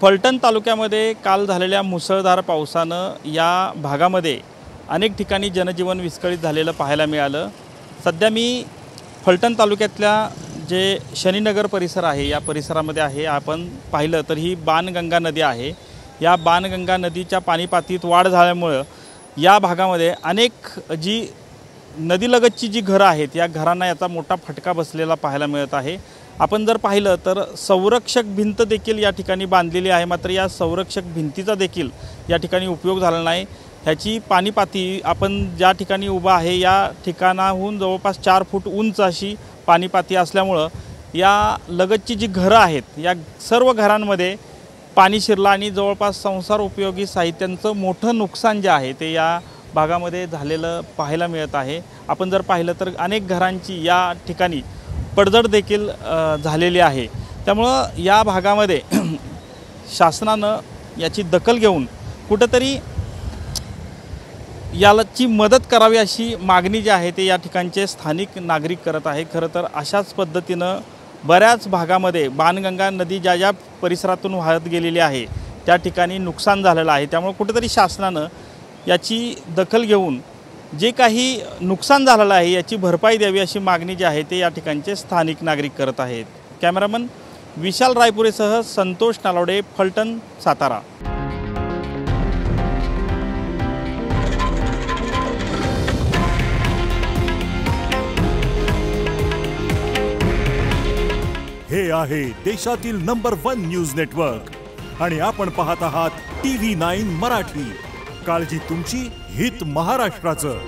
फलटण तालुक्यामध्ये काल झालेल्या मुसळधार पावसानं या भागामध्ये अनेक ठिकाणी जनजीवन विस्कळीत झालेलं पाहायला मिळालं। सध्या मी फलटण तालुक्यातल्या जे शनीनगर परिसर आहे या परिसरामध्ये आहे। आपण पाहिलं तर ही बाणगंगा नदी आहे। या बाणगंगा नदीच्या पाणीपातळीत वाढ झाल्यामुळे या भागामध्ये अनेक जी नदीलगतची जी घरं आहेत या घरांना याचा मोठा फटका बसलेला पाहायला मिळत आहे। आपण जर पाहिलं तर संरक्षक भिंत देखील या ठिकाणी बांधलेली आहे, मात्र या संरक्षक भिंतीचा देखील या ठिकाणी उपयोग झाला नाही। ह्याची पाणीपातळी आपण ज्या ठिकाणी उभा आहे या ठिकाणाहून जवळपास 4 फूट उंच अशी पाणीपातळी असल्यामुळं या लगतची जी घरं आहेत या सर्व घरांमध्ये पाणी शिरलं आणि जवळपास संसार उपयोगी साहित्यांचं मोठं नुकसान जे आहे ते या भागामध्ये झालेलं पाहायला मिळत आहे। आपण जर पाहिलं तर अनेक घरांची या ठिकाणी पडझड देखील झालेली आहे। त्यामुळं या भागामध्ये शासनानं याची दखल घेऊन कुठेतरी याची मदत करावी अशी मागणी जी आहे ते या ठिकाणचे स्थानिक नागरिक करत आहे। खरं तर अशाच पद्धतीनं बऱ्याच भागामध्ये बाणगंगा नदी ज्या ज्या परिसरातून वाहत गेलेली आहे त्या ठिकाणी नुकसान झालेलं आहे। त्यामुळे कुठेतरी शासनानं याची दखल घेऊन जे काही नुकसान झालेलं आहे याची भरपाई द्यावी अशी मागणी जी आहे ते या ठिकाणचे स्थानिक नागरिक करत आहेत। कॅमेरामन विशाल रायपुरेसह संतोष नालावडे, फलटण, सातारा। हे आहे देशातील नंबर 1 न्यूज नेटवर्क आणि आपण पाहत आहात TV9 मराठी। काळजी तुमची, हित महाराष्ट्राचं।